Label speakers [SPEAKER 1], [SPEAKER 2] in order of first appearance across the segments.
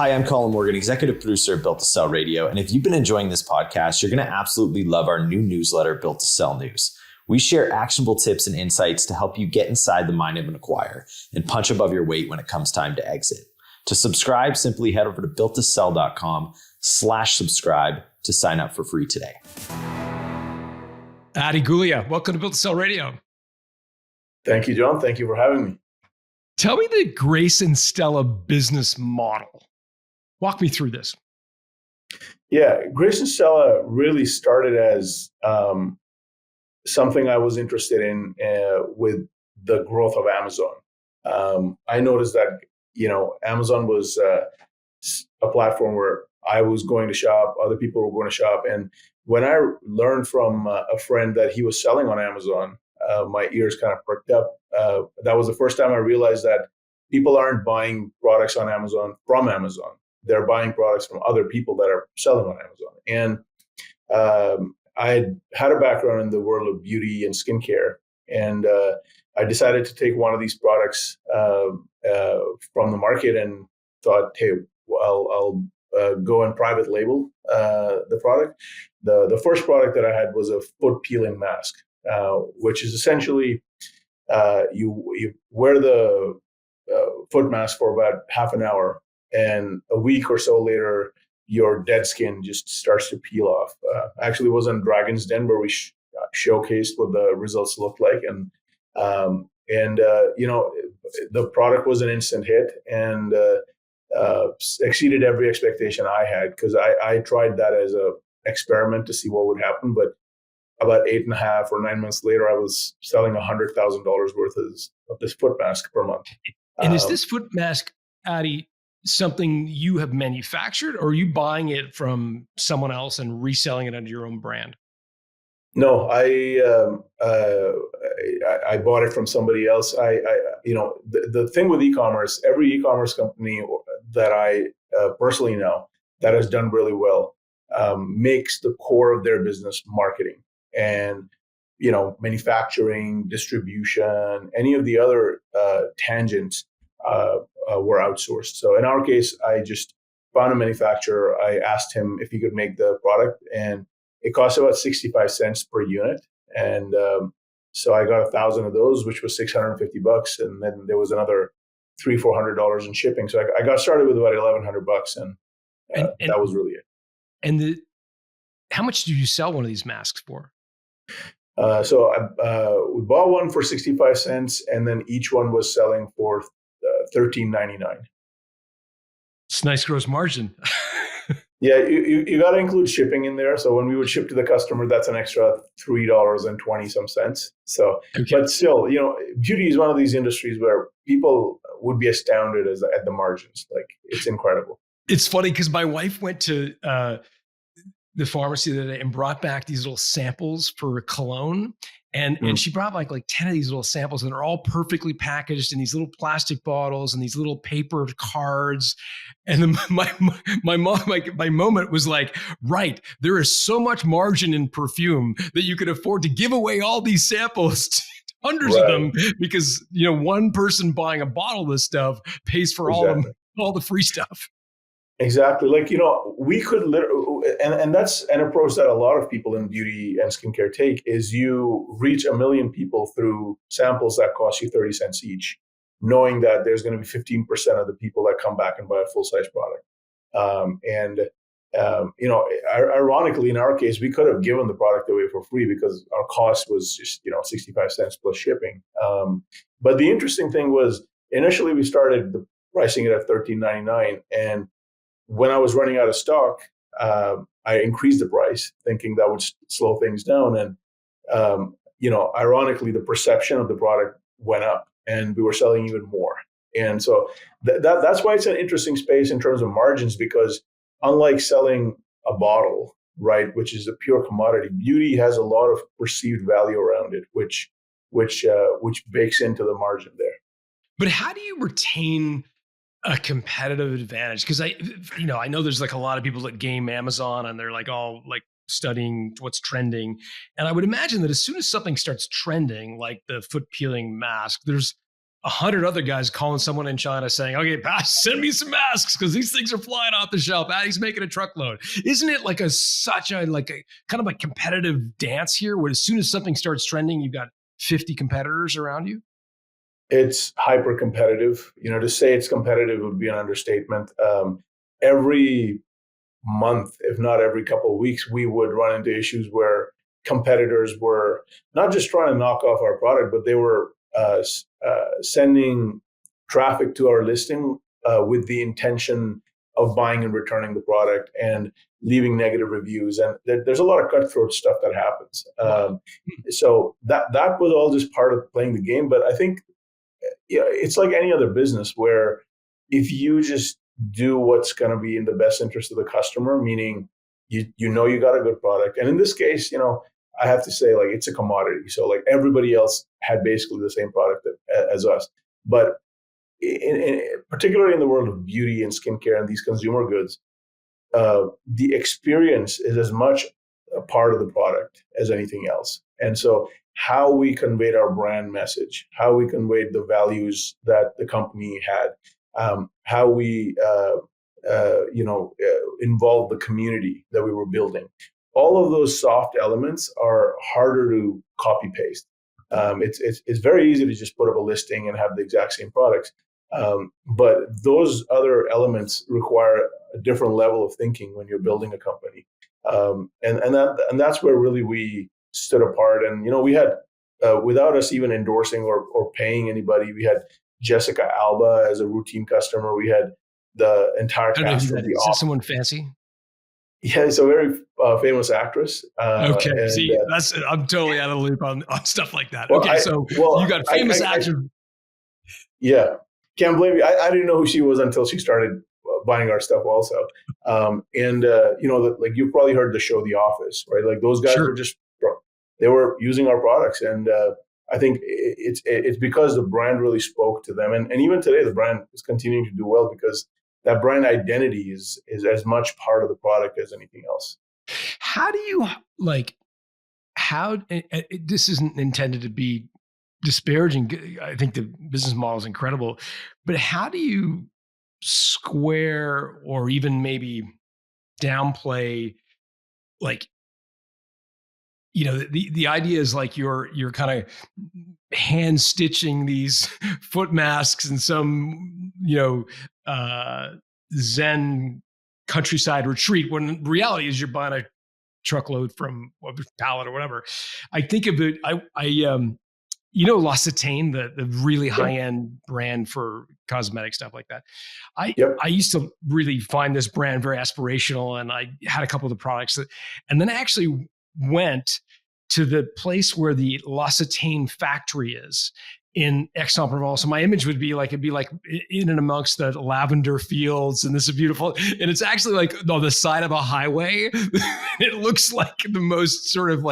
[SPEAKER 1] Hi, I'm Colin Morgan, executive producer of Built to Sell Radio. And if you've been enjoying this podcast, you're going to absolutely love our new newsletter, Built to Sell News. We share actionable tips and insights to help you get inside the mind of an acquirer and punch above your weight when it comes time to exit. To subscribe, simply head over to builttosell.com/subscribe to sign up for free today.
[SPEAKER 2] Adi Gullia, welcome to Built to Sell Radio.
[SPEAKER 3] Thank you, John. Thank you for having me.
[SPEAKER 2] Tell me the Grace and Stella business model. Walk me through this.
[SPEAKER 3] Yeah, Grace and Stella really started as something I was interested in with the growth of Amazon. I noticed that, Amazon was a platform where I was going to shop, other people were going to shop. And when I learned from a friend that he was selling on Amazon, my ears kind of perked up. That was the first time I realized that people aren't buying products on Amazon from Amazon. They're buying products from other people that are selling on Amazon. And I had a background in the world of beauty and skincare. And I decided to take one of these products from the market and thought, hey, well, I'll go and private label the product. The first product that I had was a foot peeling mask, which is essentially you wear the foot mask for about half an hour, and a week or so later, your dead skin just starts to peel off. Actually, it was on Dragon's Den where we showcased what the results looked like, and the product was an instant hit and exceeded every expectation I had, because I tried that as a experiment to see what would happen. But about 8.5 or 9 months later, I was selling $100,000 worth of this foot mask per month.
[SPEAKER 2] And is this foot mask, Adi, something you have manufactured, or are you buying it from someone else and reselling it under your own brand?
[SPEAKER 3] No, I bought it from somebody else. The thing with e-commerce, every e-commerce company that I personally know that has done really well makes the core of their business marketing and manufacturing, distribution, any of the other tangents were outsourced. So in our case, I just found a manufacturer. I asked him if he could make the product, and it cost about 65 cents per unit. And so I got 1,000 of those, which was $650. And then there was another $300-400 in shipping. So I got started with about $1,100, and that was really it.
[SPEAKER 2] And how much do you sell one of these masks for?
[SPEAKER 3] So we bought one for 65 cents, and then each one was selling for $13.99.
[SPEAKER 2] It's a nice gross margin.
[SPEAKER 3] Yeah, you got to include shipping in there. So when we would ship to the customer, that's an extra $3.20. So, okay. But still, beauty is one of these industries where people would be astounded at the margins. Like, it's incredible.
[SPEAKER 2] It's funny because my wife went to the pharmacy the other day and brought back these little samples for cologne. And she brought like 10 of these little samples, and they're all perfectly packaged in these little plastic bottles and these little paper cards. And then my moment was like, right, there is so much margin in perfume that you could afford to give away all these samples to hundreds of them, because one person buying a bottle of this stuff pays for all the free stuff.
[SPEAKER 3] Exactly. We could literally, and that's an approach that a lot of people in beauty and skincare take, is you reach 1 million people through samples that cost you 30 cents each, knowing that there's going to be 15% of the people that come back and buy a full-size product. Ironically, in our case, we could have given the product away for free because our cost was just, 65 cents plus shipping. But the interesting thing was, initially we started pricing it at $13.99, and when I was running out of stock, I increased the price, thinking that would slow things down. And, ironically, the perception of the product went up, and we were selling even more. And so that's why it's an interesting space in terms of margins, because unlike selling a bottle, right, which is a pure commodity, beauty has a lot of perceived value around it, which bakes into the margin there.
[SPEAKER 2] But how do you retain a competitive advantage? Because I know there's like a lot of people that game Amazon, and they're like all like studying what's trending. And I would imagine that as soon as something starts trending, like the foot peeling mask, there's 100 other guys calling someone in China saying, okay, send me some masks because these things are flying off the shelf. Adi's making a truckload. Isn't it like such a kind of a competitive dance here where as soon as something starts trending, you've got 50 competitors around you?
[SPEAKER 3] It's hyper competitive. To say it's competitive would be an understatement. Every month, if not every couple of weeks, we would run into issues where competitors were not just trying to knock off our product, but they were sending traffic to our listing with the intention of buying and returning the product and leaving negative reviews. And there's a lot of cutthroat stuff that happens. So that was all just part of playing the game. But I think it's like any other business where if you just do what's going to be in the best interest of the customer, meaning you got a good product. And in this case, I have to say, it's a commodity. So everybody else had basically the same product as us. But particularly in the world of beauty and skincare and these consumer goods, the experience is as much a part of the product as anything else. And so how we conveyed our brand message, how we conveyed the values that the company had, how we involved the community that we were building. All of those soft elements are harder to copy paste. It's very easy to just put up a listing and have the exact same products. But those other elements require a different level of thinking when you're building a company. And that's where really we stood apart. And, we had, without us even endorsing or paying anybody, we had Jessica Alba as a routine customer. We had the entire cast from The
[SPEAKER 2] Office. Is that someone fancy?
[SPEAKER 3] Yeah, it's a very famous actress.
[SPEAKER 2] Okay, I'm totally out of the loop on stuff like that. Well, you got famous actors.
[SPEAKER 3] Yeah, can't blame you. I didn't know who she was until she started buying our stuff also. You've probably heard the show The Office, right? Those guys were they were using our products. And I think it's because the brand really spoke to them. And even today, the brand is continuing to do well because that brand identity is as much part of the product as anything else.
[SPEAKER 2] How do you this isn't intended to be disparaging. I think the business model is incredible, but how do you square or even maybe downplay, the idea is you're kind of hand stitching these foot masks in some, Zen countryside retreat, when reality is you're buying a truckload from a pallet or whatever. I think of it, L'Occitane, the really high-end brand for cosmetic stuff like that. I used to really find this brand very aspirational, and I had a couple of the products and then I actually went to the place where the L'Occitane factory is in Aix-en-Provence. So my image would be it'd be in and amongst the lavender fields, and this is beautiful. And it's actually on the side of a highway. It looks like the most sort of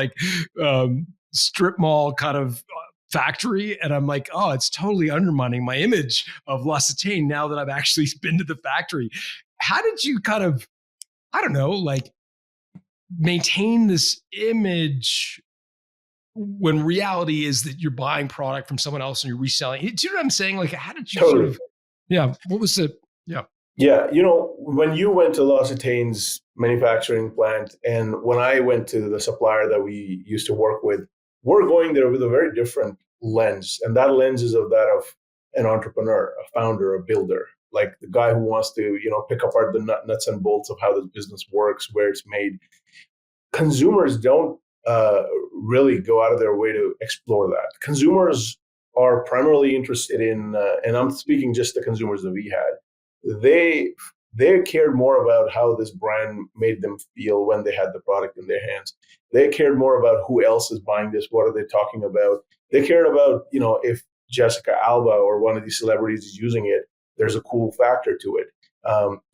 [SPEAKER 2] strip mall kind of factory. And I'm like, oh, it's totally undermining my image of L'Occitane now that I've actually been to the factory. How did you kind of, maintain this image when reality is that you're buying product from someone else and you're reselling? Do you know what I'm saying? How did you what was it? Yeah.
[SPEAKER 3] Yeah. When you went to L'Occitane's manufacturing plant and when I went to the supplier that we used to work with, we're going there with a very different lens. And that lens is of that of an entrepreneur, a founder, a builder, like the guy who wants to, pick apart the nuts and bolts of how this business works, where it's made. Consumers don't really go out of their way to explore that. Consumers are primarily interested in, and I'm speaking just the consumers that we had, they cared more about how this brand made them feel when they had the product in their hands. They cared more about who else is buying this, what are they talking about. They cared about, if Jessica Alba or one of these celebrities is using it, there's a cool factor to it.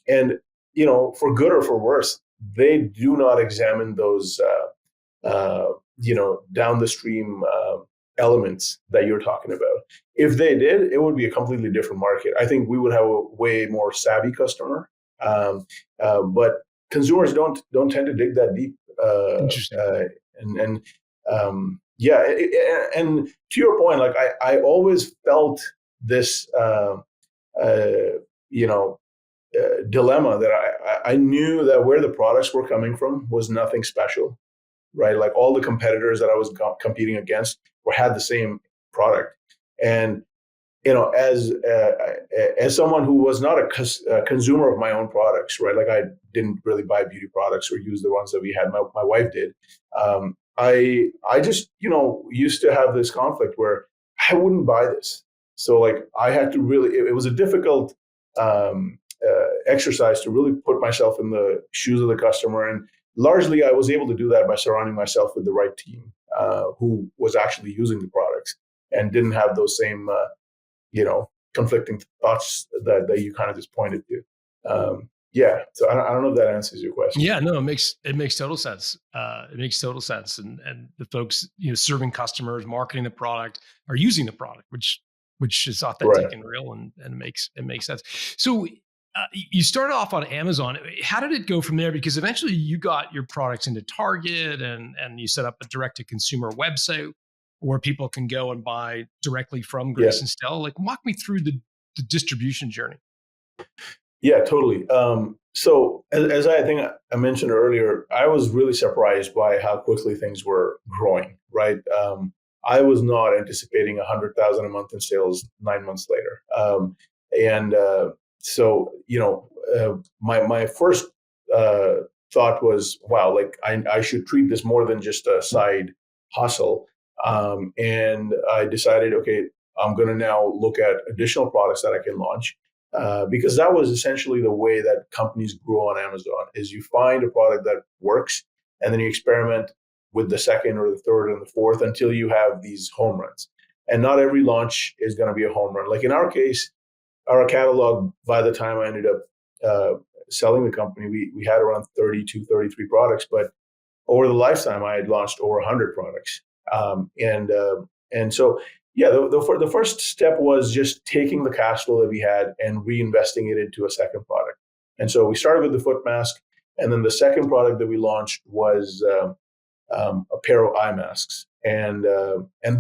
[SPEAKER 3] And for good or for worse, they do not examine those, down the stream elements that you're talking about. If they did, it would be a completely different market. I think we would have a way more savvy customer. But consumers don't tend to dig that deep.
[SPEAKER 2] Interesting.
[SPEAKER 3] And to your point, I always felt this dilemma that I knew that where the products were coming from was nothing special, right? Like all the competitors that I was competing against had the same product. And as someone who was not a consumer of my own products, right? Like I didn't really buy beauty products or use the ones that we had. My wife did. I just used to have this conflict where I wouldn't buy this. So like I had to really. It was a difficult exercise to really put myself in the shoes of the customer, and largely I was able to do that by surrounding myself with the right team who was actually using the products and didn't have those same conflicting thoughts that you kind of just pointed to. So I don't know if that answers your question.
[SPEAKER 2] Yeah, no, it makes total sense. It makes total sense, and the folks serving customers, marketing the product, are using the product, which is authentic and real, and makes sense. So you started off on Amazon. How did it go from there? Because eventually you got your products into Target, and you set up a direct to consumer website where people can go and buy directly from Grace and Stella. Like, walk me through the distribution journey.
[SPEAKER 3] Yeah, totally. So as I think I mentioned earlier, I was really surprised by how quickly things were growing, right? I was not anticipating 100,000 a month in sales 9 months later. My first thought was, wow, like I should treat this more than just a side hustle. And I decided, okay, I'm going to now look at additional products that I can launch. Because that was essentially the way that companies grow on Amazon, is you find a product that works and then you experiment with the second or the third and the fourth until you have these home runs. And not every launch is going to be a home run. Like in our case, our catalog, by the time I ended up selling the company, we had around 32, 33 products, but over the lifetime, I had launched over 100 products. And so the first step was just taking the cash flow that we had and reinvesting it into a second product. And so we started with the foot mask, and then the second product that we launched was a pair of eye masks, and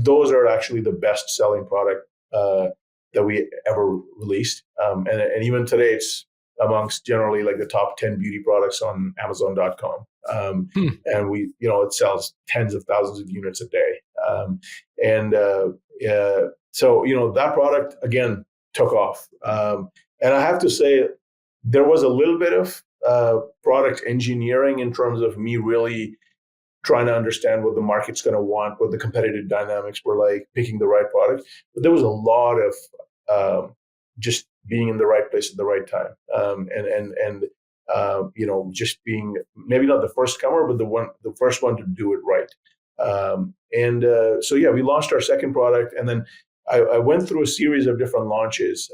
[SPEAKER 3] those are actually the best selling product that we ever released. And even today, it's amongst generally like the top 10 beauty products on Amazon.com. And it sells tens of thousands of units a day. So that product again took off. And I have to say, there was a little bit of product engineering in terms of me really trying to understand what the market's going to want, what the competitive dynamics were like, picking the right product. But there was a lot of just being in the right place at the right time, just being maybe not the first comer, but the first one to do it right. We launched our second product, and then I went through a series of different launches.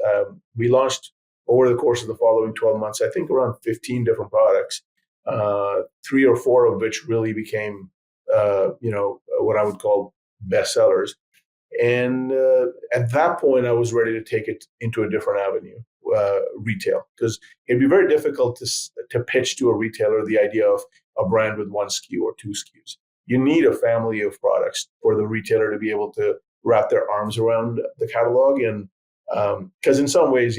[SPEAKER 3] We launched over the course of the following 12 months, I think around 15 different products, 3 or 4 of which really became, what I would call bestsellers. And at that point, I was ready to take it into a different avenue, retail, because it'd be very difficult to pitch to a retailer the idea of a brand with 1 SKU or 2 SKUs. You need a family of products for the retailer to be able to wrap their arms around the catalog. And because in some ways,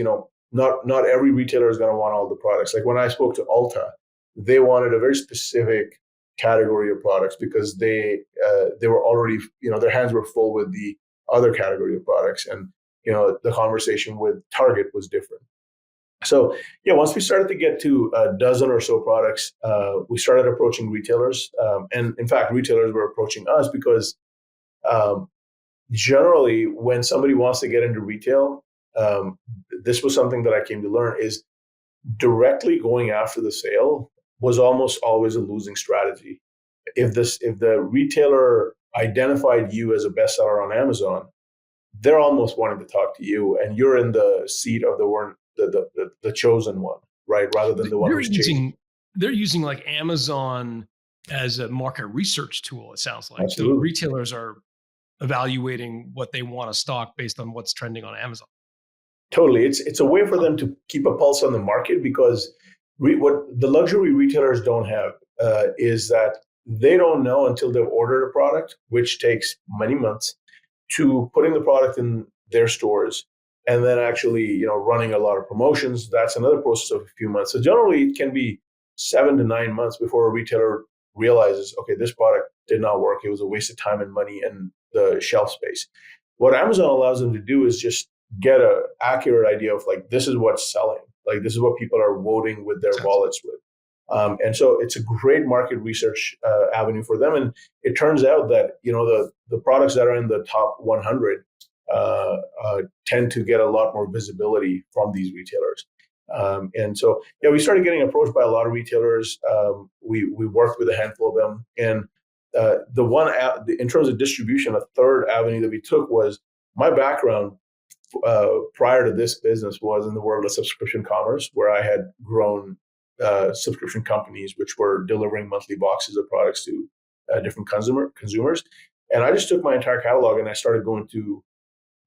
[SPEAKER 3] not every retailer is going to want all the products. Like when I spoke to Ulta, they wanted a very specific category of products because they were already, their hands were full with the other category of products. And, the conversation with Target was different. So, once we started to get to a dozen or so products, we started approaching retailers. And in fact, retailers were approaching us because generally when somebody wants to get into retail, this was something that I came to learn, is directly going after the sale was almost always a losing strategy. If the retailer identified you as a bestseller on Amazon, they're almost wanting to talk to you, and you're in the seat of the chosen one, right? Rather than the one who's chasing.
[SPEAKER 2] They're using like Amazon as a market research tool, it sounds like.
[SPEAKER 3] Absolutely.
[SPEAKER 2] So retailers are evaluating what they want to stock based on what's trending on Amazon.
[SPEAKER 3] Totally. It's a way for them to keep a pulse on the market, because what the luxury retailers don't have is that they don't know until they've ordered a product, which takes many months, to putting the product in their stores, and then actually, running a lot of promotions. That's another process of a few months. So generally, it can be 7 to 9 months before a retailer realizes, okay, this product did not work. It was a waste of time and money and the shelf space. What Amazon allows them to do is just get a accurate idea of like, this is what's selling. Like, this is what people are voting with their wallets with. And so it's a great market research avenue for them. And it turns out that, the products that are in the top 100 tend to get a lot more visibility from these retailers. And so, we started getting approached by a lot of retailers. We worked with a handful of them. And the one, in terms of distribution, a third avenue that we took was my background prior to this business was in the world of subscription commerce, where I had grown subscription companies which were delivering monthly boxes of products to different consumers. And I just took my entire catalog and I started going to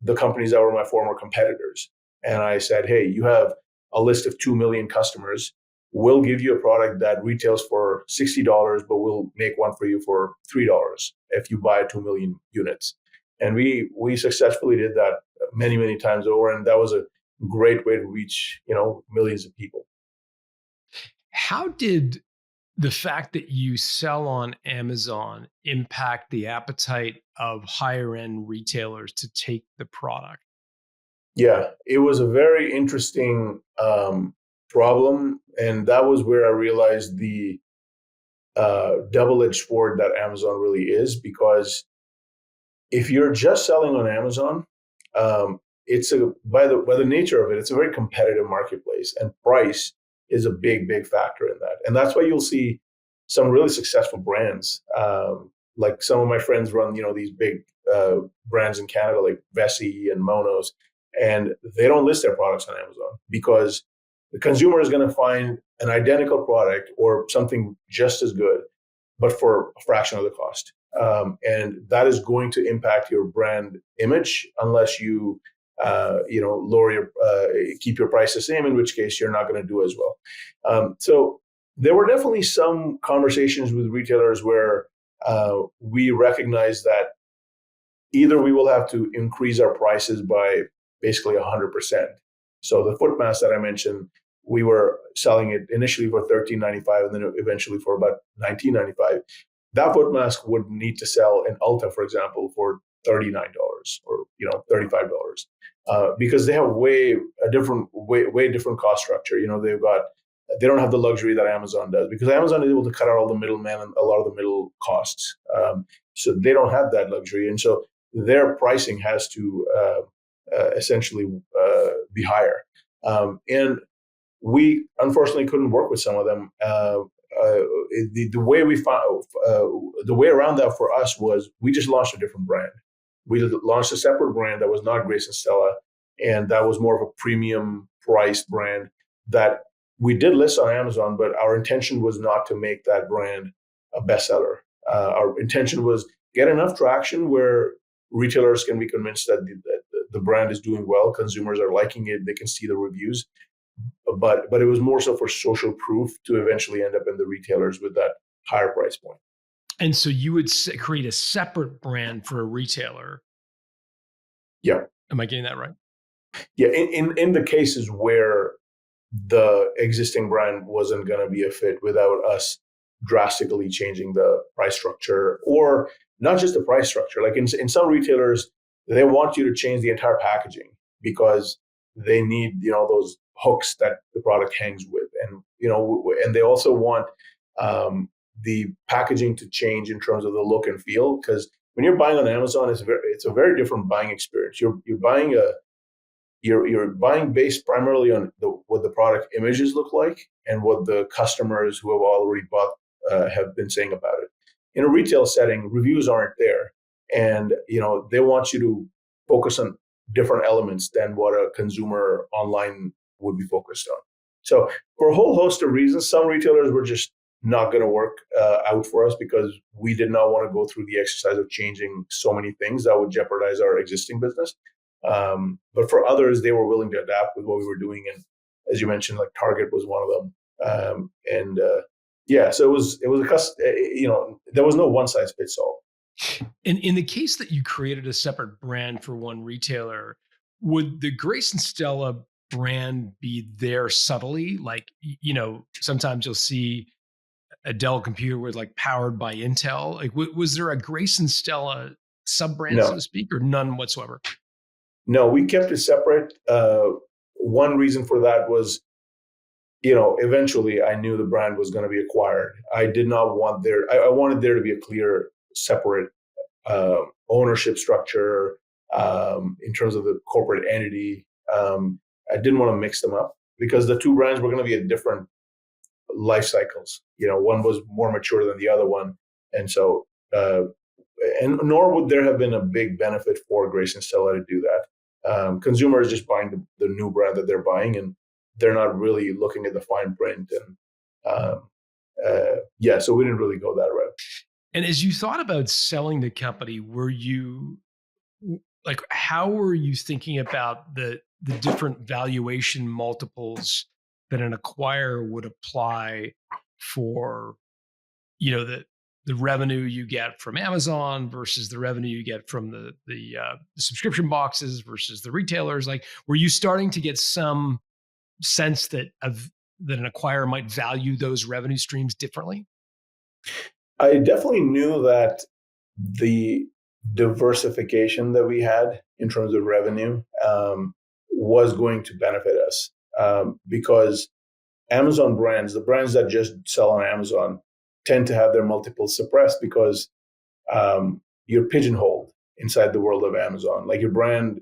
[SPEAKER 3] the companies that were my former competitors. And I said, hey, you have a list of 2 million customers. We'll give you a product that retails for $60, but we'll make one for you for $3 if you buy 2 million units. And we successfully did that many, many times over. And that was a great way to reach, millions of people.
[SPEAKER 2] How did the fact that you sell on Amazon impact the appetite of higher end retailers to take the product?
[SPEAKER 3] Yeah, it was a very interesting problem. And that was where I realized the double-edged sword that Amazon really is, because if you're just selling on Amazon, it's by the nature of it, it's a very competitive marketplace, and price is a big, big factor in that. And that's why you'll see some really successful brands. Like some of my friends run, these big brands in Canada, like Vessi and Monos, and they don't list their products on Amazon because the consumer is going to find an identical product or something just as good, but for a fraction of the cost. And that is going to impact your brand image unless you lower your, keep your price the same, in which case you're not going to do as well. So there were definitely some conversations with retailers where we recognized that either we will have to increase our prices by basically 100%. So the foot mask that I mentioned, we were selling it initially for $13.95 and then eventually for about $19.95. That foot mask would need to sell in Ulta, for example, for $39 or $35, because they have way different cost structure. They don't have the luxury that Amazon does, because Amazon is able to cut out all the middlemen and a lot of the middle costs. So they don't have that luxury, and so their pricing has to essentially be higher. And we unfortunately couldn't work with some of them. The way we found the way around that for us was we just launched a different brand. We launched a separate brand that was not Grace and Stella, and that was more of a premium priced brand that we did list on Amazon, but our intention was not to make that brand a bestseller. Our intention was get enough traction where retailers can be convinced that the brand is doing well, consumers are liking it, they can see the reviews. But it was more so for social proof to eventually end up in the retailers with that higher price point.
[SPEAKER 2] And so you would create a separate brand for a retailer.
[SPEAKER 3] Yeah.
[SPEAKER 2] Am I getting that right?
[SPEAKER 3] Yeah. In the cases where the existing brand wasn't going to be a fit without us drastically changing the price structure, or not just the price structure. Like in some retailers, they want you to change the entire packaging because they need, those hooks that the product hangs with. And, and they also want the packaging to change in terms of the look and feel. Because when you're buying on Amazon, it's a very different buying experience. You're buying based primarily on what the product images look like and what the customers who have already bought have been saying about it. In a retail setting, reviews aren't there, and they want you to focus on different elements than what a consumer online would be focused on. So for a whole host of reasons, some retailers were just not going to work out for us because we did not want to go through the exercise of changing so many things that would jeopardize our existing business. But for others, they were willing to adapt with what we were doing. And as you mentioned, like Target was one of them. So it was there was no one size fits all.
[SPEAKER 2] And in the case that you created a separate brand for one retailer, would the Grace and Stella brand be there subtly? Like, sometimes you'll see a Dell computer with like powered by Intel. Like, was there a Grace and Stella sub brand, so
[SPEAKER 3] No,
[SPEAKER 2] to speak, or none whatsoever?
[SPEAKER 3] no, we kept it separate. One reason for that was, eventually I knew the brand was going to be acquired. I did not want I wanted there to be a clear, separate ownership structure in terms of the corporate entity. I didn't want to mix them up because the two brands were going to be at different life cycles. One was more mature than the other one, and so and nor would there have been a big benefit for Grace and Stella to do that. Consumers just buying the new brand that they're buying, and they're not really looking at the fine print. And so we didn't really go that route.
[SPEAKER 2] And as you thought about selling the company, were you like, how were you thinking about the different valuation multiples that an acquirer would apply for, the revenue you get from Amazon versus the revenue you get from the subscription boxes versus the retailers? Like, were you starting to get some sense that an acquirer might value those revenue streams differently?
[SPEAKER 3] I definitely knew that the diversification that we had in terms of revenue was going to benefit us because Amazon brands, the brands that just sell on Amazon, tend to have their multiples suppressed because you're pigeonholed inside the world of Amazon. Like your brand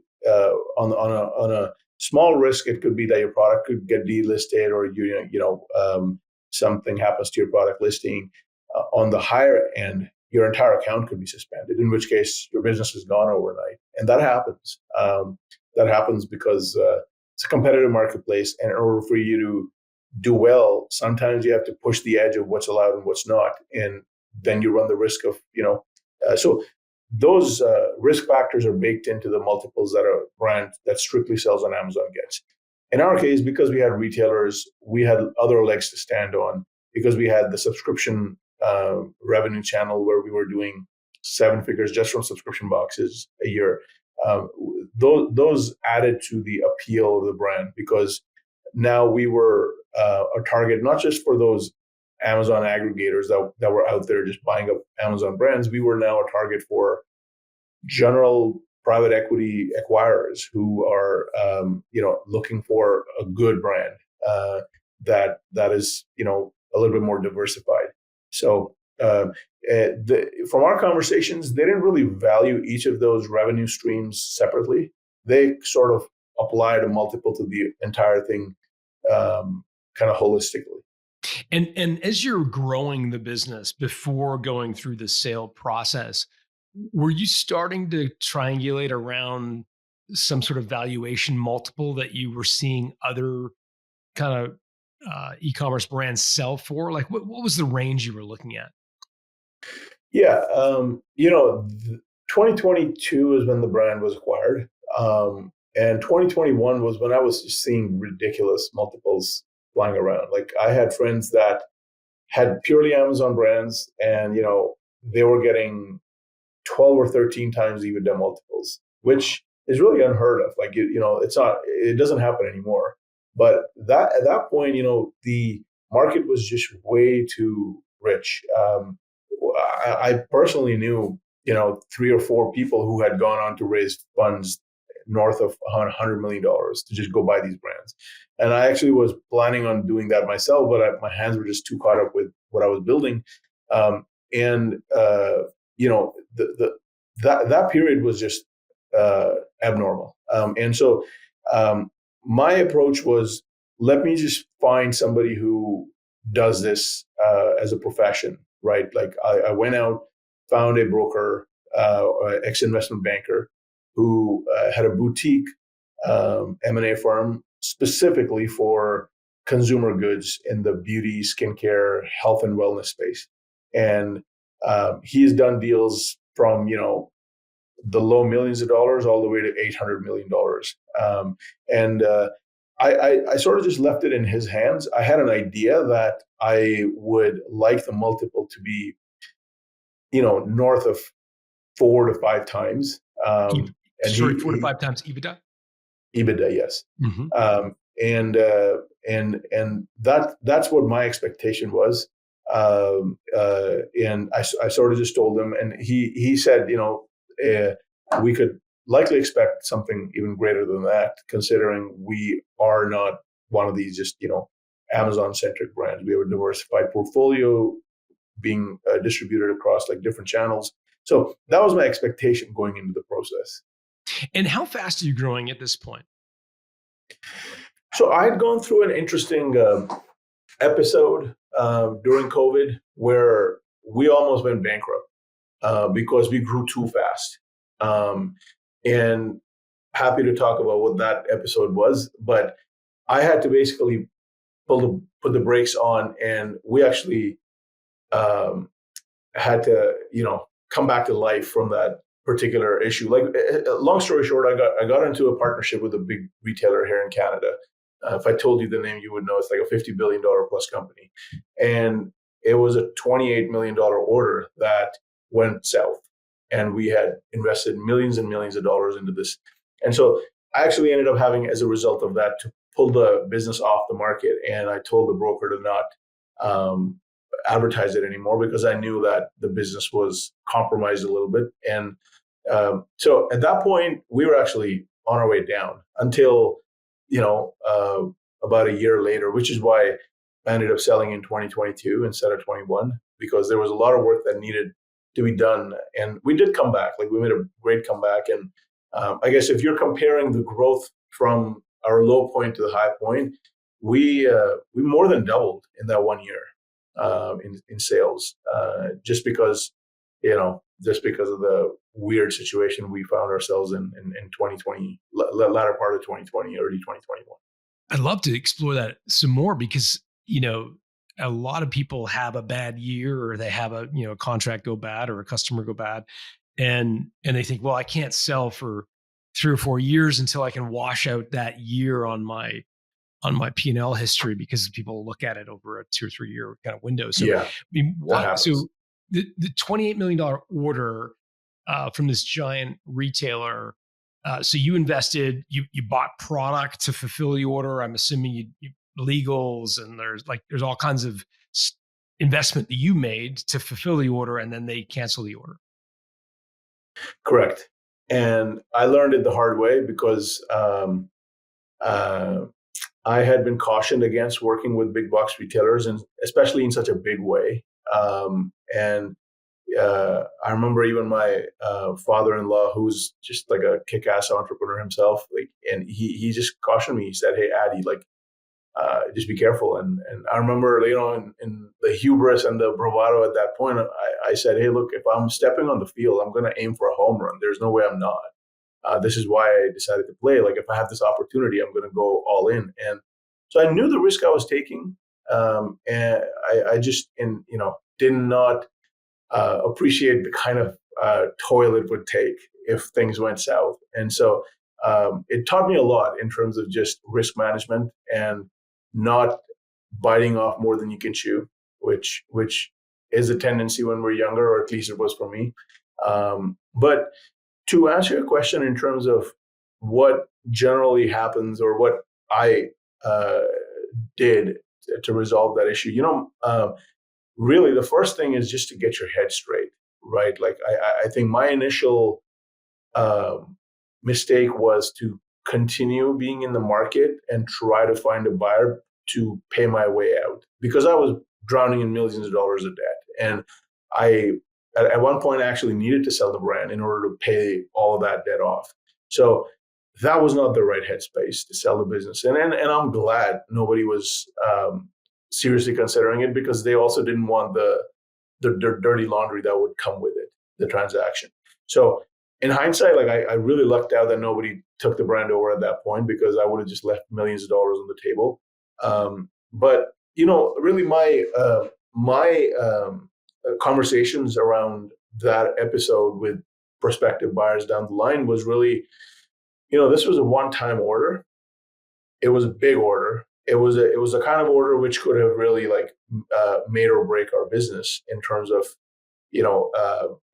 [SPEAKER 3] on a small risk, it could be that your product could get delisted or something happens to your product listing. On the higher end, your entire account could be suspended, in which case your business is gone overnight. And that happens. That happens because it's a competitive marketplace. And in order for you to do well, sometimes you have to push the edge of what's allowed and what's not. And then you run the risk of, so those risk factors are baked into the multiples that a brand that strictly sells on Amazon gets. In our case, because we had retailers, we had other legs to stand on because we had the subscription revenue channel where we were doing 7 figures just from subscription boxes a year. Those added to the appeal of the brand because now we were a target not just for those Amazon aggregators that were out there just buying up Amazon brands. We were now a target for general private equity acquirers who are looking for a good brand that is a little bit more diversified. So from our conversations, they didn't really value each of those revenue streams separately. They sort of applied a multiple to the entire thing kind of holistically.
[SPEAKER 2] And as you're growing the business before going through the sale process, were you starting to triangulate around some sort of valuation multiple that you were seeing other kind of e-commerce brands sell for? Like, what was the range you were looking at?
[SPEAKER 3] Yeah, 2022 is when the brand was acquired, and 2021 was when I was just seeing ridiculous multiples flying around. Like I had friends that had purely Amazon brands, and they were getting 12 or 13 times EBITDA multiples, which is really unheard of. Like it doesn't happen anymore. But at that point, the market was just way too rich. I personally knew, 3 or 4 people who had gone on to raise funds north of $100 million to just go buy these brands. And I actually was planning on doing that myself, but my hands were just too caught up with what I was building. That period was just abnormal. And so my approach was, let me just find somebody who does this as a profession, right? Like I went out, found a broker, ex-investment banker who had a boutique M&A firm specifically for consumer goods in the beauty, skincare, health and wellness space. And he's done deals from, the low millions of dollars all the way to $800 million. I sort of just left it in his hands. I had an idea that I would like the multiple to be, north of 4 to 5 times.
[SPEAKER 2] 4 to 5 times EBITDA?
[SPEAKER 3] EBITDA, yes.
[SPEAKER 2] Mm-hmm.
[SPEAKER 3] And that's what my expectation was. And I sort of just told him, and he said, we could likely expect something even greater than that, considering we are not one of these just Amazon-centric brands. We have a diversified portfolio being distributed across like different channels. So that was my expectation going into the process.
[SPEAKER 2] And how fast are you growing at this point?
[SPEAKER 3] So I had gone through an interesting episode during COVID where we almost went bankrupt because we grew too fast. And happy to talk about what that episode was, but I had to basically put the brakes on, and we actually had to, come back to life from that particular issue. Like, long story short, I got into a partnership with a big retailer here in Canada. If I told you the name, you would know it's like a $50 billion plus company. And it was a $28 million order that went south. And we had invested millions and millions of dollars into this. And so I actually ended up having, as a result of that, to pull the business off the market. And I told the broker to not advertise it anymore because I knew that the business was compromised a little bit. And so at that point, we were actually on our way down until, about a year later, which is why I ended up selling in 2022 instead of 21, because there was a lot of work that needed to be done. And we did come back. Like, we made a great comeback. And I guess if you're comparing the growth from our low point to the high point, we more than doubled in that 1 year in sales, just because of the weird situation we found ourselves in 2020, latter part of 2020, early 2021.
[SPEAKER 2] I'd love to explore that some more because, a lot of people have a bad year, or they have a contract go bad or a customer go bad. And they think, well, I can't sell for 3 or 4 years until I can wash out that year on my P&L history, because people look at it over a 2 or 3 year kind of window. So,
[SPEAKER 3] yeah,
[SPEAKER 2] so the $28 million order from this giant retailer. So you invested, you bought product to fulfill the order. I'm assuming you legals, and there's all kinds of investment that you made to fulfill the order, and then they cancel the order.
[SPEAKER 3] Correct. And I learned it the hard way because I had been cautioned against working with big box retailers, and especially in such a big way. I remember even my father-in-law, who's just like a kick-ass entrepreneur himself, and he just cautioned me. He said, "Hey, Adi, just be careful." And I remember, in the hubris and the bravado at that point, I said, "Hey, look, if I'm stepping on the field, I'm going to aim for a home run. There's no way I'm not. This is why I decided to play. Like, if I have this opportunity, I'm going to go all in." And so I knew the risk I was taking, and I just, did not appreciate the kind of toil it would take if things went south. And so it taught me a lot in terms of just risk management and not biting off more than you can chew, which is a tendency when we're younger, or at least it was for me. But to answer your question in terms of what generally happens, or what I did to resolve that issue, really the first thing is just to get your head straight, right? Like, I think my initial mistake was to continue being in the market and try to find a buyer to pay my way out, because I was drowning in millions of dollars of debt. And I, at one point, I actually needed to sell the brand in order to pay all of that debt off. So that was not the right headspace to sell the business. And I'm glad nobody was seriously considering it, because they also didn't want the dirty laundry that would come with it, the transaction. So in hindsight, I really lucked out that nobody took the brand over at that point, because I would have just left millions of dollars on the table. But really my conversations around that episode with prospective buyers down the line was really, this was a one-time order. It was a big order. It was a kind of order which could have really made or break our business in terms of,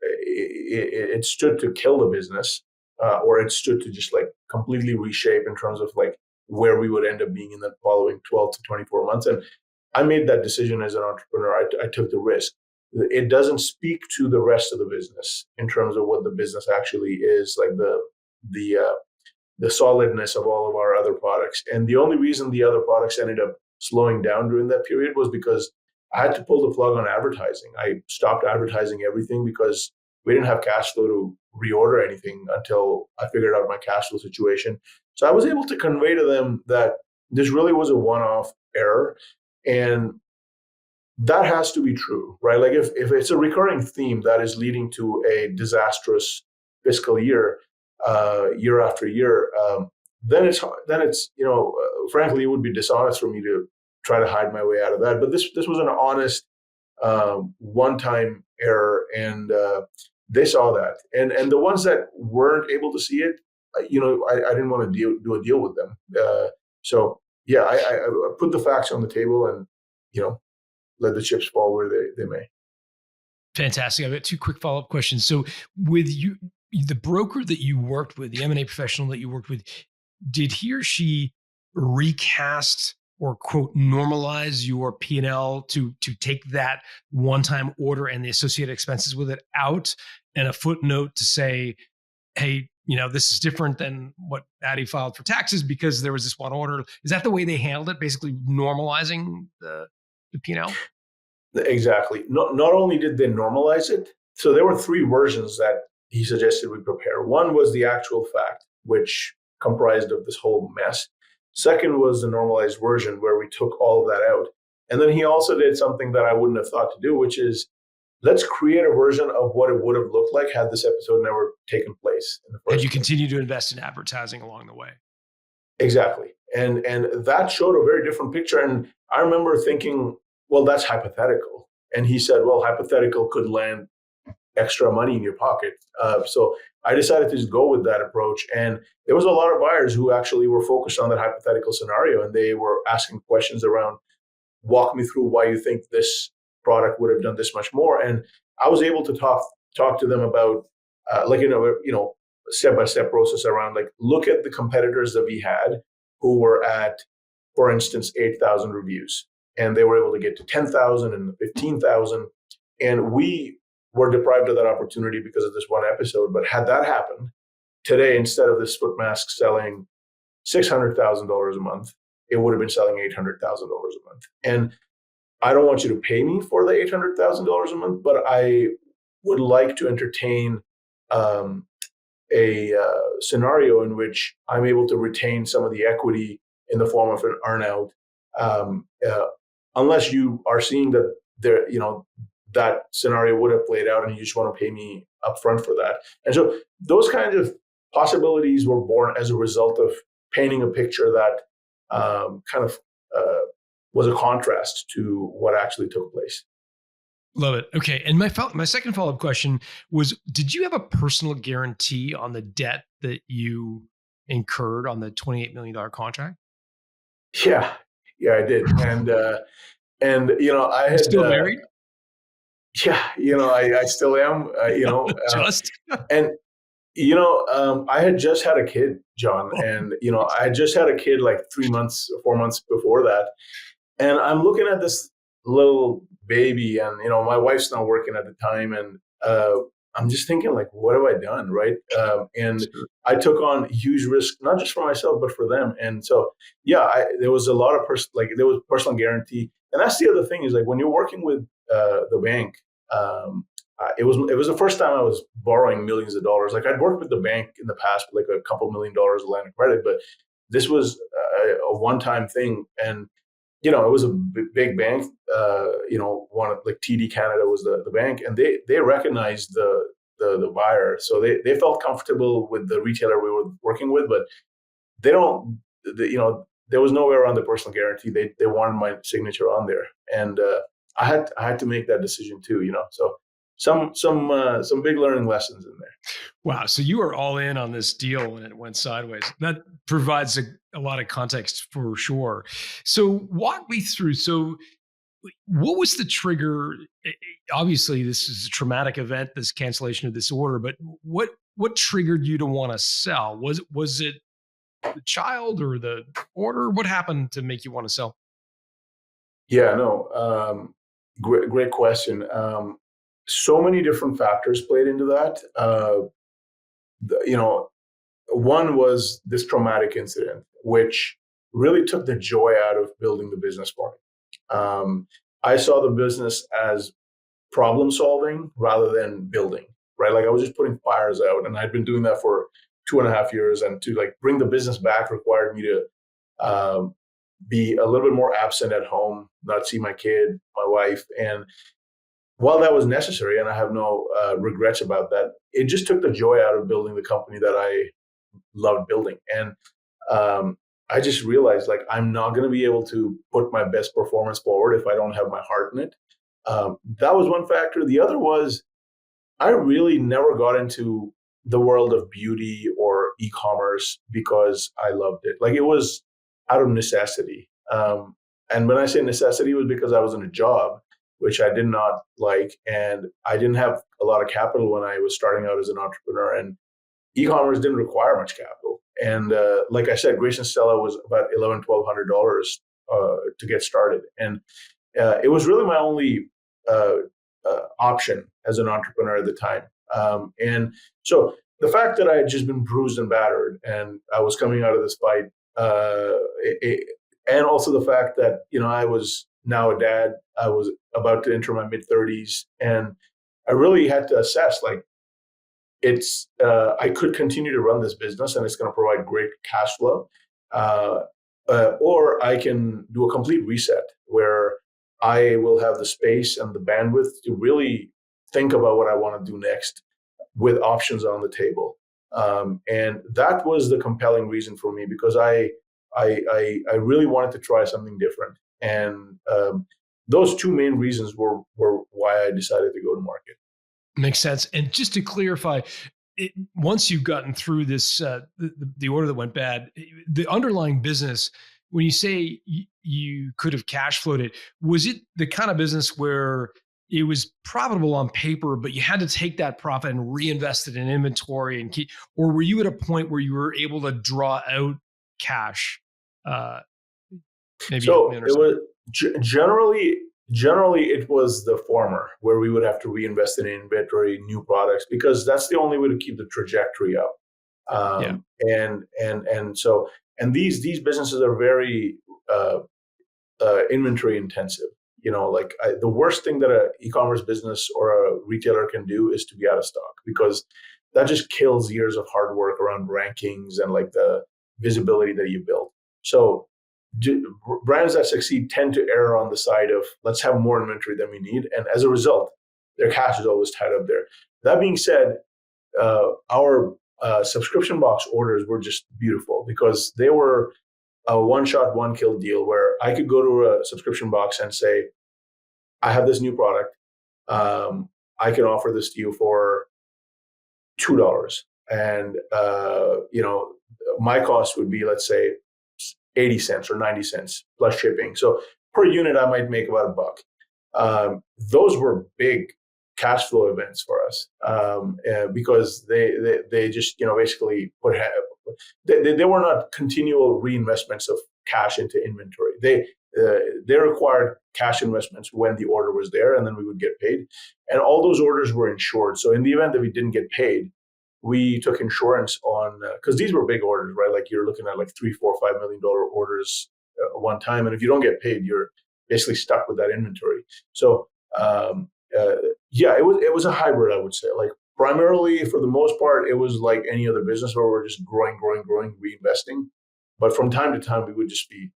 [SPEAKER 3] it stood to kill the business, or it stood to just completely reshape in terms of like where we would end up being in the following 12 to 24 months. And I made that decision as an entrepreneur. I took the risk. It doesn't speak to the rest of the business in terms of what the business actually is, like the solidness of all of our other products. And the only reason the other products ended up slowing down during that period was because I had to pull the plug on advertising. I stopped advertising everything because we didn't have cash flow to reorder anything until I figured out my cash flow situation. So I was able to convey to them that this really was a one-off error. And that has to be true, right? Like if it's a recurring theme that is leading to a disastrous fiscal year, year after year, then it's frankly, it would be dishonest for me to try to hide my way out of that. But this was an honest one-time error, and they saw that. And the ones that weren't able to see it, I didn't want to do a deal with them. So yeah, I put the facts on the table, and let the chips fall where they may.
[SPEAKER 2] Fantastic. I've got two quick follow-up questions. So with you, the broker that you worked with, the M&A professional that you worked with, did he or she recast or quote normalize your P&L to take that one-time order and the associated expenses with it out, and a footnote to say, hey, this is different than what Adi filed for taxes because there was this one order? Is that the way they handled it, basically normalizing the P&L?
[SPEAKER 3] Exactly. Not only did they normalize it, so there were three versions that he suggested we prepare. One was the actual fact, which comprised of this whole mess. Second was the normalized version, where we took all of that out. And then he also did something that I wouldn't have thought to do, which is let's create a version of what it would have looked like had this episode never taken place in the first
[SPEAKER 2] And you
[SPEAKER 3] place.
[SPEAKER 2] continue to invest in advertising along the way.
[SPEAKER 3] Exactly. And that showed a very different picture. And I remember thinking, well, that's hypothetical. And he said, well, hypothetical could land extra money in your pocket. So I decided to just go with that approach. And there was a lot of buyers who actually were focused on that hypothetical scenario. And they were asking questions around, walk me through why you think this product would have done this much more. And I was able to talk to them about, step-by-step process around, like, look at the competitors that we had who were at, for instance, 8,000 reviews. And they were able to get to 10,000 and 15,000. And we were deprived of that opportunity because of this one episode. But had that happened today, instead of this foot mask selling $600,000 a month, it would have been selling $800,000 a month. And I don't want you to pay me for the $800,000 a month, but I would like to entertain a scenario in which I'm able to retain some of the equity in the form of an earnout, unless you are seeing that that scenario would have played out and you just want to pay me upfront for that. And so those kinds of possibilities were born as a result of painting a picture that was a contrast to what actually took place.
[SPEAKER 2] Love it. Okay. And my second follow-up question was, did you have a personal guarantee on the debt that you incurred on the $28 million contract?
[SPEAKER 3] Yeah, I did. And I had
[SPEAKER 2] still married?
[SPEAKER 3] Yeah, I still am.
[SPEAKER 2] Just
[SPEAKER 3] and I had just had a kid, John, and I had just had a kid like 3 months or 4 months before that, and I'm looking at this little baby, and my wife's not working at the time, and I'm just thinking, like, what have I done, right? And I took on huge risk, not just for myself but for them, and so there was a lot of there was personal guarantee, and that's the other thing is, like, when you're working with the bank. It was the first time I was borrowing millions of dollars. Like, I'd worked with the bank in the past with like a couple $1 million of line of credit, but this was a one-time thing. And it was a big bank. One of, like, TD Canada was the bank, and they recognized the buyer, so they felt comfortable with the retailer we were working with, but they don't. There was nowhere around the personal guarantee. They wanted my signature on there, and I had to make that decision too. So. Some big learning lessons in there.
[SPEAKER 2] Wow. So you were all in on this deal when it went sideways. That provides a lot of context for sure. So walk me through. So what was the trigger? Obviously, this is a traumatic event, this cancellation of this order, but what triggered you to want to sell? Was it the child or the order? What happened to make you want to sell?
[SPEAKER 3] Yeah, no, great question. So many different factors played into that. You know, one was this traumatic incident, which really took the joy out of building the business for me. I saw the business as problem solving rather than building, right? Like I was just putting fires out, and I'd been doing that for 2.5 years, and to like bring the business back required me to be a little bit more absent at home, not see my kid, my wife. And while that was necessary, and I have no regrets about that, it just took the joy out of building the company that I loved building. And I just realized like I'm not going to be able to put my best performance forward if I don't have my heart in it. That was one factor. The other was I really never got into the world of beauty or e-commerce because I loved it. Like it was out of necessity. And when I say necessity, it was because I was in a job which I did not like, and I didn't have a lot of capital when I was starting out as an entrepreneur. And e-commerce didn't require much capital. And like I said, Grace and Stella was about $1,100-$1,200 to get started. And it was really my only option as an entrepreneur at the time. And so the fact that I had just been bruised and battered and I was coming out of this fight, and also the fact that, I was now a dad, I was about to enter my mid-30s, and I really had to assess, like, I could continue to run this business and it's going to provide great cash flow, or I can do a complete reset where I will have the space and the bandwidth to really think about what I want to do next with options on the table. And that was the compelling reason for me, because I really wanted to try something different. And those two main reasons were why I decided to go to market.
[SPEAKER 2] Makes sense. And just to clarify, once you've gotten through this, the order that went bad, the underlying business, when you say you could have cash flowed it, was it the kind of business where it was profitable on paper, but you had to take that profit and reinvest it in inventory and keep, or were you at a point where you were able to draw out cash? Maybe
[SPEAKER 3] so it was generally it was the former, where we would have to reinvest in inventory, new products, because that's the only way to keep the trajectory up. And these businesses are very inventory intensive. The worst thing that an e-commerce business or a retailer can do is to be out of stock, because that just kills years of hard work around rankings and like the visibility that you build. So brands that succeed tend to err on the side of let's have more inventory than we need. And as a result, their cash is always tied up there. That being said, our subscription box orders were just beautiful, because they were a one-shot, one-kill deal where I could go to a subscription box and say, I have this new product. I can offer this to you for $2. And, my cost would be, let's say, 80 cents or 90 cents plus shipping. So per unit, I might make about $1. Those were big cash flow events for us, because they just, basically they were not continual reinvestments of cash into inventory. They required cash investments when the order was there, and then we would get paid. And all those orders were insured. So in the event that we didn't get paid, we took insurance on, because these were big orders, right? Like you're looking at like $3, $4, $5 million orders one time. And if you don't get paid, you're basically stuck with that inventory. So it was a hybrid, I would say. Like primarily, for the most part, it was like any other business where we're just growing, reinvesting. But from time to time, we would just be,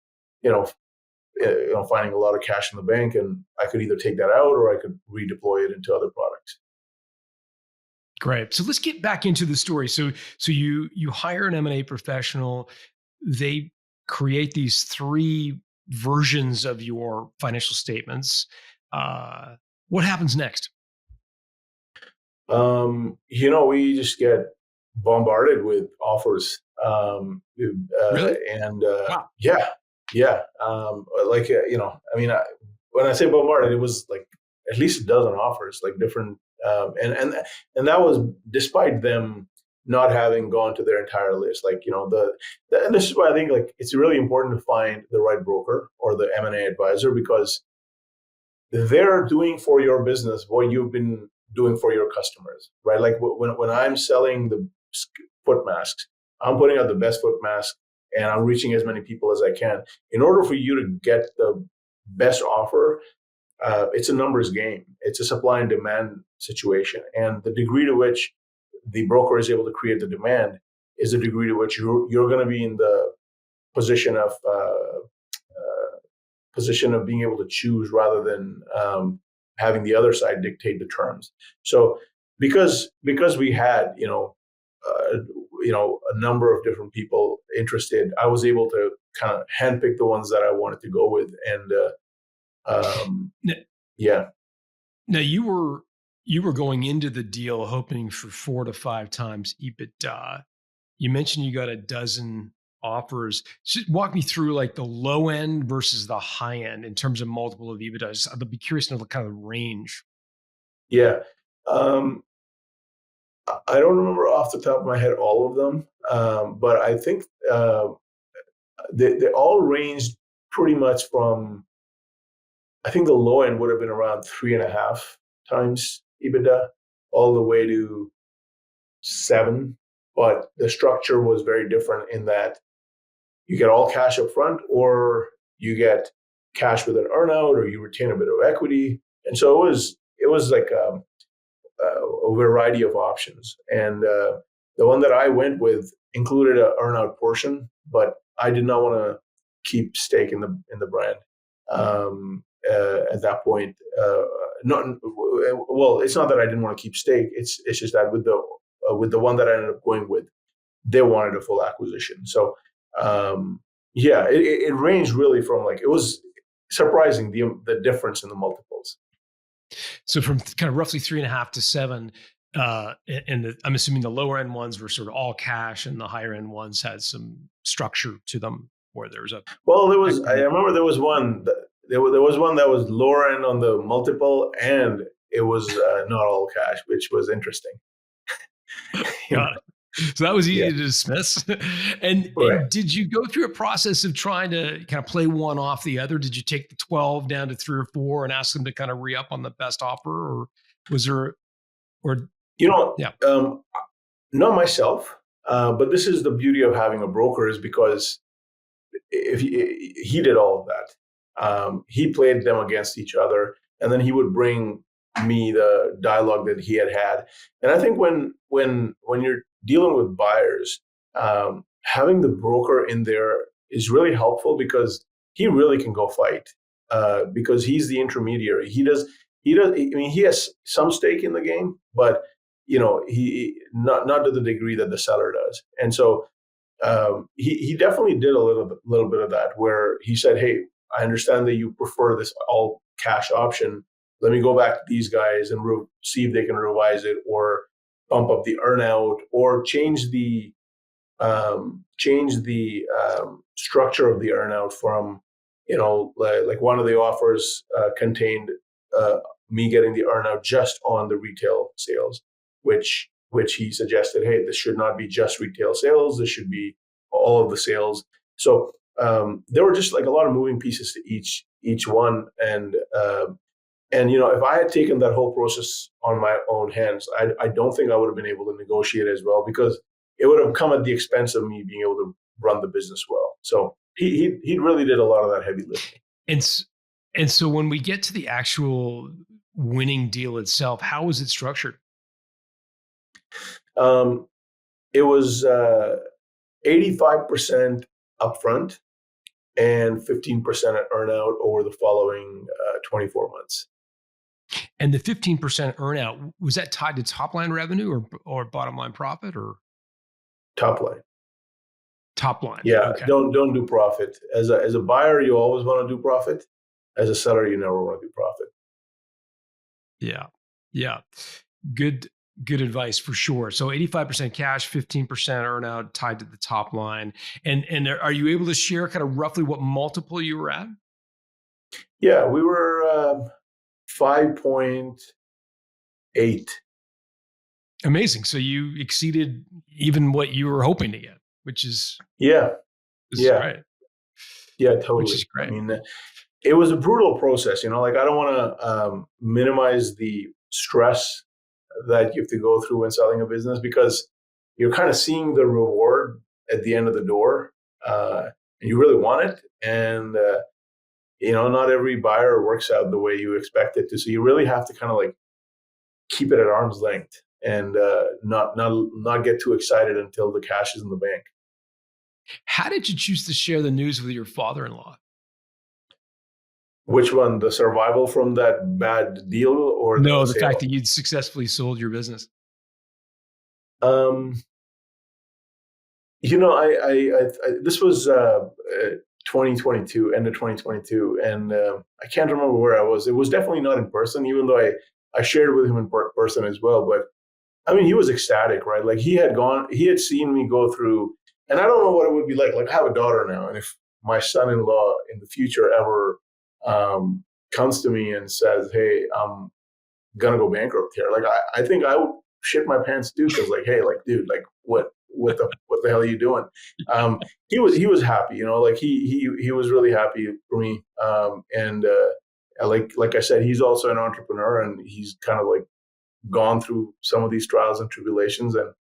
[SPEAKER 3] finding a lot of cash in the bank, and I could either take that out or I could redeploy it into other products.
[SPEAKER 2] Great. So let's get back into the story. So you hire an M&A professional. They create these 3 versions of your financial statements. What happens next?
[SPEAKER 3] We just get bombarded with offers.
[SPEAKER 2] Really?
[SPEAKER 3] And
[SPEAKER 2] Wow.
[SPEAKER 3] yeah. When I say bombarded, it was like at least a dozen offers, like different. And that was despite them not having gone to their entire list. Like, and this is why I think like it's really important to find the right broker or the M&A advisor, because they're doing for your business what you've been doing for your customers, right? Like when I'm selling the foot masks, I'm putting out the best foot mask and I'm reaching as many people as I can. In order for you to get the best offer, it's a numbers game. It's a supply and demand situation. And the degree to which the broker is able to create the demand is the degree to which you're going to be in the position of being able to choose rather than having the other side dictate the terms. So because we had a number of different people interested, I was able to kind of handpick the ones that I wanted to go with, and yeah.
[SPEAKER 2] Now you were going into the deal hoping for 4 to 5 times EBITDA. You mentioned you got a dozen offers. So walk me through like the low end versus the high end in terms of multiple of EBITDA. I'd be curious to know the kind of range.
[SPEAKER 3] Yeah. I don't remember off the top of my head all of them, but I think they all ranged pretty much from, I think the low end would have been around 3.5 times EBITDA, all the way to 7. But the structure was very different in that you get all cash up front, or you get cash with an earnout, or you retain a bit of equity. And so it was like a variety of options. And the one that I went with included an earnout portion, but I did not want to keep stake in the brand at that point. It's not that I didn't want to keep stake. It's just that with the one that I ended up going with, they wanted a full acquisition. So it ranged really from, like, it was surprising the difference in the multiples.
[SPEAKER 2] So from kind of roughly 3.5 to 7, and I'm assuming the lower end ones were sort of all cash, and the higher end ones had some structure to them, where there was a.
[SPEAKER 3] Well, I remember there was one. There was one that was lower end on the multiple, and it was not all cash, which was interesting.
[SPEAKER 2] Got it. So that was easy to dismiss. And did you go through a process of trying to kind of play one off the other? Did you take the 12 down to 3 or 4 and ask them to kind of re-up on the best offer, or was there, or
[SPEAKER 3] not myself, but this is the beauty of having a broker, is because if he did all of that, he played them against each other, and then he would bring me the dialogue that he had. And I think when you're dealing with buyers, having the broker in there is really helpful, because he really can go fight, because he's the intermediary. He has some stake in the game, but he not to the degree that the seller does. And so he definitely did a little bit of that, where he said, "Hey, I understand that you prefer this all cash option. Let me go back to these guys and see if they can revise it, or bump up the earnout, or change the structure of the earnout from, like one of the offers contained me getting the earnout just on the retail sales, which he suggested, hey, this should not be just retail sales. This should be all of the sales. So there were just like a lot of moving pieces to each one. And if I had taken that whole process on my own hands, I don't think I would have been able to negotiate as well, because it would have come at the expense of me being able to run the business well. So he really did a lot of that heavy lifting.
[SPEAKER 2] And so when we get to the actual winning deal itself, how was it structured?
[SPEAKER 3] It was 85% upfront and 15% earnout over the following 24 months.
[SPEAKER 2] And the 15% earnout, was that tied to top line revenue or bottom line profit, or
[SPEAKER 3] top line?
[SPEAKER 2] Top line.
[SPEAKER 3] Yeah.
[SPEAKER 2] Okay.
[SPEAKER 3] Don't do profit. As a buyer, you always want to do profit. As a seller, you never want to do profit.
[SPEAKER 2] Yeah. Yeah. Good advice for sure. So 85% cash, 15% earnout tied to the top line. And are you able to share kind of roughly what multiple you were at?
[SPEAKER 3] Yeah, we were 5.8.
[SPEAKER 2] Amazing. So you exceeded even what you were hoping to get, which is
[SPEAKER 3] Yeah,
[SPEAKER 2] this is
[SPEAKER 3] yeah,
[SPEAKER 2] great.
[SPEAKER 3] yeah,
[SPEAKER 2] Which is
[SPEAKER 3] totally. I
[SPEAKER 2] great.
[SPEAKER 3] mean, it was a brutal process. Like I don't want to minimize the stress that you have to go through when selling a business, because you're kind of seeing the reward at the end of the door, and you really want it. And not every buyer works out the way you expect it to. So you really have to kind of like keep it at arm's length and not get too excited until the cash is in the bank.
[SPEAKER 2] How did you choose to share the news with your father-in-law?
[SPEAKER 3] Which one, the survival from that bad deal or the
[SPEAKER 2] No, the fact
[SPEAKER 3] sale?
[SPEAKER 2] that you'd successfully sold your business.
[SPEAKER 3] Um, this was 2022, end of 2022, and I can't remember where I was. It was definitely not in person, even though I shared with him in person as well. But I mean, he was ecstatic, right? Like he had seen me go through, and I don't know what it would be like. Like I have a daughter now, and if my son-in-law in the future ever comes to me and says, "Hey, I'm gonna go bankrupt here," like I think I would shit my pants too, because like, hey, like, dude, like what the hell are you doing? He was happy, like he was really happy for me, and like I said, he's also an entrepreneur, and he's kind of like gone through some of these trials and tribulations. And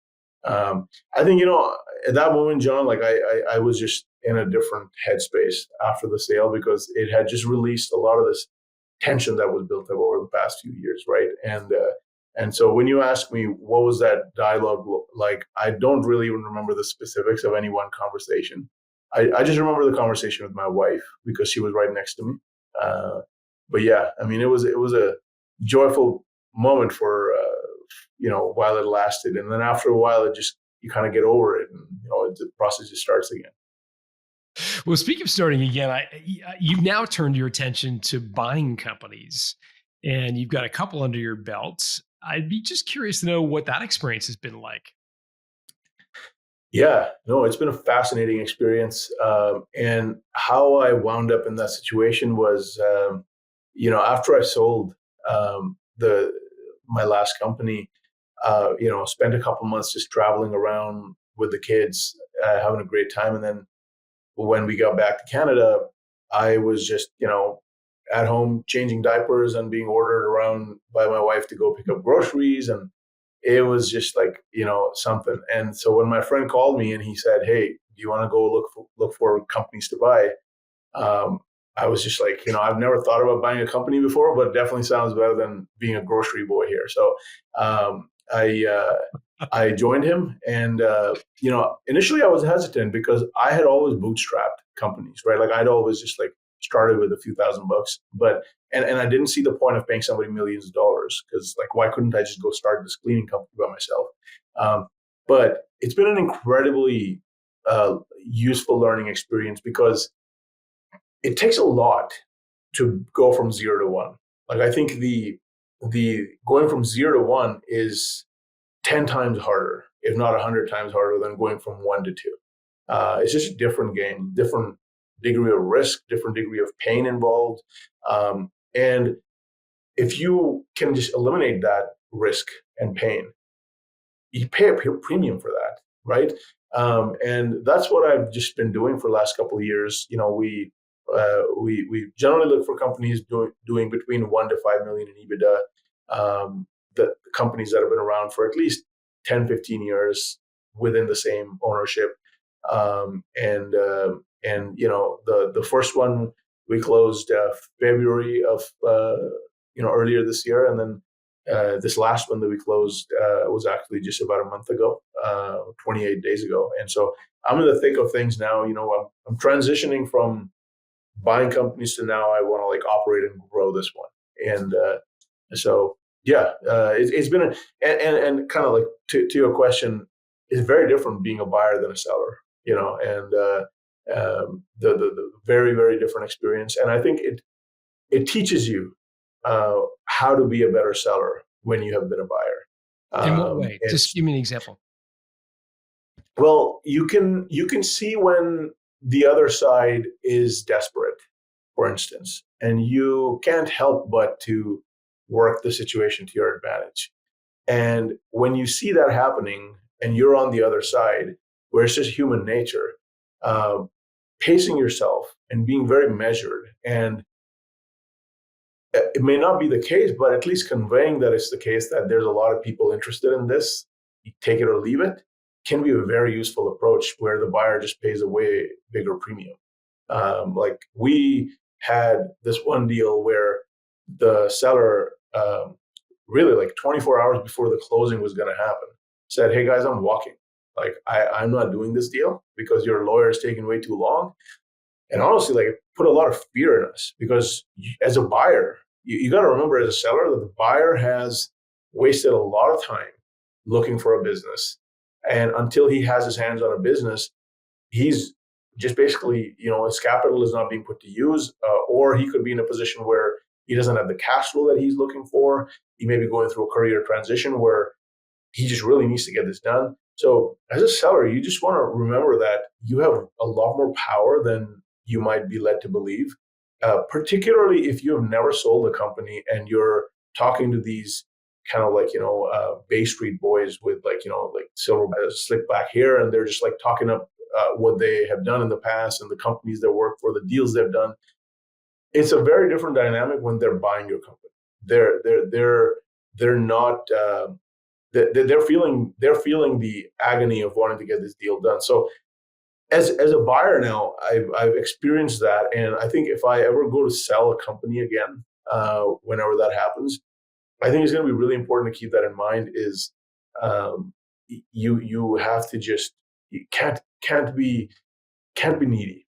[SPEAKER 3] I think, at that moment, John, like I was just in a different headspace after the sale, because it had just released a lot of this tension that was built up over the past few years, right? And so when you ask me what was that dialogue like, I don't really even remember the specifics of any one conversation. I just remember the conversation with my wife, because she was right next to me. But yeah, I mean, it was a joyful moment for while it lasted, and then after a while, you kind of get over it, and the process just starts again.
[SPEAKER 2] Well, speaking of starting again, you've now turned your attention to buying companies, and you've got a couple under your belts. I'd be just curious to know what that experience has been like.
[SPEAKER 3] Yeah, no, it's been a fascinating experience, and how I wound up in that situation was, after I sold the my last company, spent a couple months just traveling around with the kids, having a great time. And then when we got back to Canada, I was just, at home changing diapers and being ordered around by my wife to go pick up groceries. And it was just like, something. And so when my friend called me and he said, "Hey, do you want to go look for companies to buy?" Um, I was just like, I've never thought about buying a company before, but it definitely sounds better than being a grocery boy here. So I joined him, and initially I was hesitant because I had always bootstrapped companies, right? Like I'd always just like started with a few $1,000, but and I didn't see the point of paying somebody millions of dollars, because like, why couldn't I just go start this cleaning company by myself? But it's been an incredibly useful learning experience, because it takes a lot to go from 0 to 1. Like I think the going from 0 to 1 is 10 times harder, if not 100 times harder, than going from 1 to 2. It's just a different game, different degree of risk, different degree of pain involved. And if you can just eliminate that risk and pain, you pay a premium for that, right? And that's what I've just been doing for the last couple of years. We generally look for companies doing between 1 to 5 million in EBITDA. The companies that have been around for at least 10, 15 years within the same ownership. The first one we closed February of earlier this year, and then this last one that we closed was actually just about a month ago, 28 days ago. And so I'm in the thick of things now. I'm transitioning from buying companies to now I want to like operate and grow this one. And so yeah, it's been and kind of like to your question, it's very different being a buyer than a seller, and the very, very different experience. And I think it teaches you how to be a better seller when you have been a buyer.
[SPEAKER 2] In what way? Just give me an example.
[SPEAKER 3] Well, you can see when the other side is desperate, for instance, and you can't help but to work the situation to your advantage. And when you see that happening and you're on the other side, where it's just human nature, pacing yourself and being very measured, and it may not be the case, but at least conveying that it's the case, that there's a lot of people interested in this, you take it or leave it, can be a very useful approach where the buyer just pays a way bigger premium. Like we had this one deal where the seller, really like 24 hours before the closing was going to happen, said, "Hey guys, I'm walking. Like I'm not doing this deal because your lawyer is taking way too long." And honestly, like it put a lot of fear in us, because as a buyer, you got to remember as a seller that the buyer has wasted a lot of time looking for a business. And until he has his hands on a business, he's just basically, his capital is not being put to use, or he could be in a position where he doesn't have the cash flow that he's looking for. He may be going through a career transition where he just really needs to get this done. So as a seller, you just want to remember that you have a lot more power than you might be led to believe, particularly if you have never sold a company and you're talking to these kind of like, Bay Street boys with like silver slick back hair, and they're just like talking up what they have done in the past and the companies they work for, the deals they've done. It's a very different dynamic when they're buying your company. They're not they're feeling the agony of wanting to get this deal done. So as a buyer now, I've experienced that, and I think if I ever go to sell a company again, whenever that happens, I think it's going to be really important to keep that in mind. Is you have to just, you can't be needy,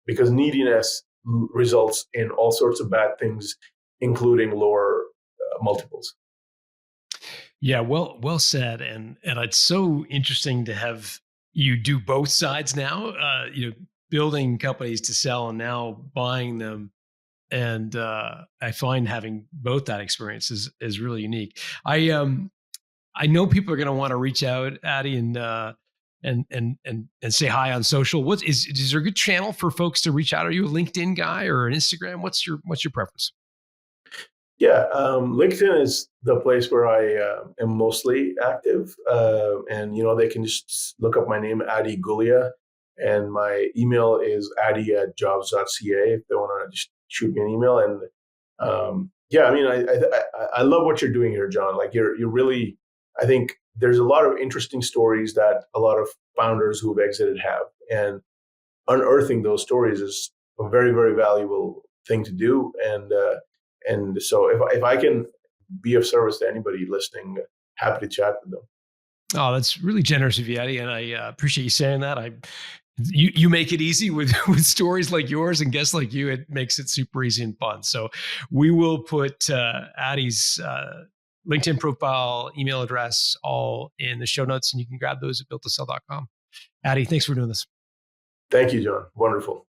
[SPEAKER 3] because neediness results in all sorts of bad things, including lower multiples.
[SPEAKER 2] Yeah, well said. And it's so interesting to have you do both sides now. Building companies to sell and now buying them. And I find having both that experience is really unique. I know people are going to want to reach out, Adi, and say hi on social. Is there a good channel for folks to reach out? Are you a LinkedIn guy or an Instagram? What's your preference?
[SPEAKER 3] Yeah, LinkedIn is the place where I am mostly active, and they can just look up my name, Adi Gullia, and my email is adi@jobs.ca if they want to just shoot me an email. And yeah, I mean, I love what you're doing here, John. Like you're really, I think there's a lot of interesting stories that a lot of founders who've exited have, and unearthing those stories is a very, very valuable thing to do. And so if I can be of service to anybody listening, happy to chat with them.
[SPEAKER 2] Oh, that's really generous of you, Adi, and I appreciate you saying that. You make it easy with stories like yours and guests like you. It makes it super easy and fun. So we will put Adi's LinkedIn profile, email address, all in the show notes, and you can grab those at builttosell.com. Adi, thanks for doing this.
[SPEAKER 3] Thank you, John. Wonderful.